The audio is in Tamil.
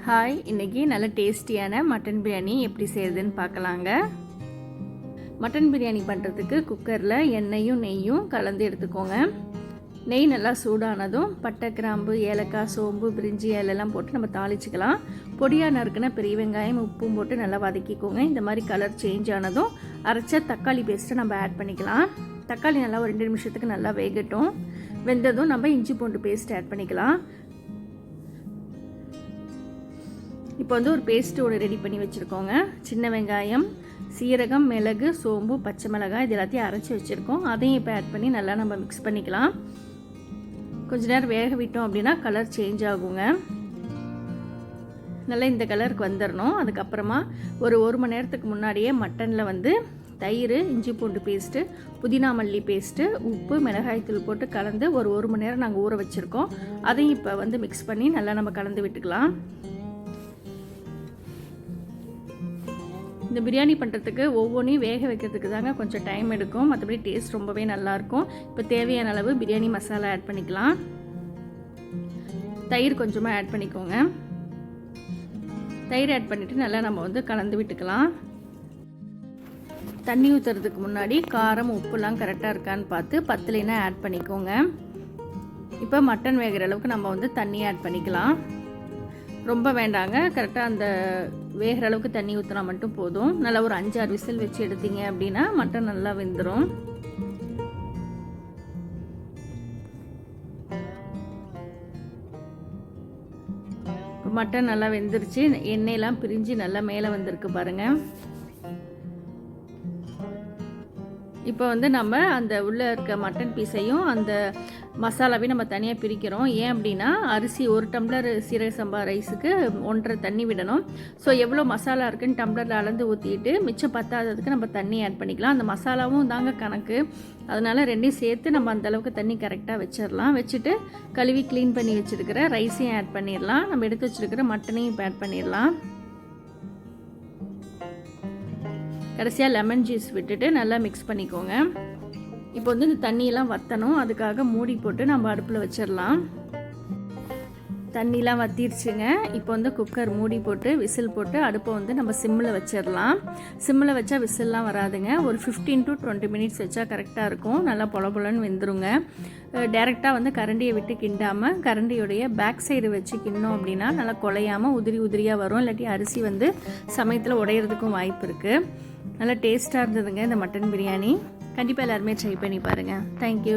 ஹாய், இன்றைக்கி நல்ல டேஸ்டியான மட்டன் பிரியாணி எப்படி செய்கிறதுன்னு பார்க்கலாங்க. மட்டன் பிரியாணி பண்ணுறதுக்கு குக்கரில் எண்ணெயும் நெய்யும் கலந்து எடுத்துக்கோங்க. நெய் நல்லா சூடானதும் பட்டை, கிராம்பு, ஏலக்காய், சோம்பு, பிரிஞ்சி இலையெல்லாம் போட்டு நம்ம தாளிச்சிக்கலாம். பொடியாக நறுக்குன பெரிய வெங்காயம், உப்பும் போட்டு நல்லா வதக்கிக்கோங்க. இந்த மாதிரி கலர் சேஞ்ச் ஆனதும் அரைச்ச தக்காளி பேஸ்ட்டை நம்ம ஆட் பண்ணிக்கலாம். தக்காளி நல்லா ஒரு 2 நிமிஷத்துக்கு நல்லா வேகட்டும். வெந்ததும் நம்ம இஞ்சி பூண்டு பேஸ்ட் ஆட் பண்ணிக்கலாம். இப்போ ஒரு பேஸ்ட்டு ஒன்று ரெடி பண்ணி வச்சுருக்கோங்க. சின்ன வெங்காயம், சீரகம், மிளகு, சோம்பு, பச்சை மிளகாய் இது எல்லாத்தையும் அரைச்சி வச்சுருக்கோம். அதையும் இப்போ ஆட் பண்ணி நல்லா நம்ம மிக்ஸ் பண்ணிக்கலாம். கொஞ்ச நேரம் வேக விட்டோம் அப்படின்னா கலர் சேஞ்ச் ஆகுங்க. நல்லா இந்த கலருக்கு வந்துடணும். அதுக்கப்புறமா ஒரு மணி நேரத்துக்கு முன்னாடியே மட்டனில் தயிர், இஞ்சி பூண்டு பேஸ்ட்டு, புதினா மல்லி பேஸ்ட்டு, உப்பு, மிளகாய்த்தூள் போட்டு கலந்து ஒரு மணி நேரம் நாங்கள் ஊற வச்சுருக்கோம். அதையும் இப்போ மிக்ஸ் பண்ணி நல்லா நம்ம கலந்து விட்டுக்கலாம். இந்த பிரியாணி பண்ணுறதுக்கு ஒவ்வொன்றையும் வேக வைக்கிறதுக்கு தாங்க கொஞ்சம் டைம் எடுக்கும். மற்றபடி டேஸ்ட் ரொம்பவே நல்லாயிருக்கும். இப்போ தேவையான அளவு பிரியாணி மசாலா ஆட் பண்ணிக்கலாம். தயிர் கொஞ்சமாக ஆட் பண்ணிக்கோங்க. தயிர் ஆட் பண்ணிவிட்டு நல்லா நம்ம கலந்து விட்டுக்கலாம். தண்ணி ஊற்றுறதுக்கு முன்னாடி காரம், உப்புலாம் கரெக்டாக இருக்கான்னு பார்த்து பத்தலைன்னா ஆட் பண்ணிக்கோங்க. இப்போ மட்டன் வேகிற அளவுக்கு நம்ம தண்ணி ஆட் பண்ணிக்கலாம். ரொம்ப வேண்டாங்க, கரெக்டாக அந்த வேகிற அளவுக்கு தண்ணி ஊற்றினா மட்டும் போதும். நல்லா ஒரு 5-6 விசில் வச்சு எடுத்தீங்க அப்படின்னா மட்டன் நல்லா வெந்துடும். மட்டன் நல்லா வெந்துருச்சு. எண்ணெயெல்லாம் பிரிஞ்சு நல்லா மேலே வந்திருக்கு பாருங்கள். இப்போ நம்ம அந்த உள்ளே இருக்க மட்டன் பீஸையும் அந்த மசாலாவையும் நம்ம தனியாக பிரிக்கிறோம். ஏன் அப்படின்னா அரிசி 1 டம்ளர் சீரக சம்பா ரைஸுக்கு 1.5 தண்ணி விடணும். ஸோ எவ்வளோ மசாலா இருக்குன்னு டம்ளரில் அளந்து ஊற்றிட்டு மிச்சம் பத்தாததுக்கு நம்ம தண்ணி ஆட் பண்ணிக்கலாம். அந்த மசாலாவும் தாங்க கணக்கு. அதனால் ரெண்டையும் சேர்த்து நம்ம அந்தளவுக்கு தண்ணி கரெக்டாக வச்சிடலாம். வச்சுட்டு கழுவி க்ளீன் பண்ணி வச்சுருக்கிற ரைஸையும் ஆட் பண்ணிடலாம். நம்ம எடுத்து வச்சுருக்கிற மட்டனையும் இப்போ ஆட் பண்ணிடலாம். கடைசியாக லெமன் ஜூஸ் விட்டுட்டு நல்லா மிக்ஸ் பண்ணிக்கோங்க. இப்போ இந்த தண்ணியெல்லாம் வற்றணும். அதுக்காக மூடி போட்டு நம்ம அடுப்பில் வச்சிடலாம். தண்ணிலாம் வற்றிடுச்சுங்க. இப்போ குக்கர் மூடி போட்டு விசில் போட்டு அடுப்பை நம்ம சிம்மில் வச்சிடலாம். சிம்மில் வச்சா விசில்லாம் வராதுங்க. ஒரு 15 to 20 மினிட்ஸ் வச்சா கரெக்டாக இருக்கும். நல்லா பொலன்னு வெந்துருங்க. டேரெக்டாக கரண்டியை விட்டு கிண்டாமல் கரண்டியோடைய பேக் சைடு வச்சு கிண்டோம் அப்படின்னா நல்லா குலையாமல் உதிரியாக வரும். இல்லாட்டி அரிசி சமயத்தில் உடையிறதுக்கும் வாய்ப்பு இருக்குது. நல்லா டேஸ்ட்டாக இருந்ததுங்க இந்த மட்டன் பிரியாணி. கண்டிப்பாக எல்லாருமே ட்ரை பண்ணி பாருங்கள். தேங்க்யூ.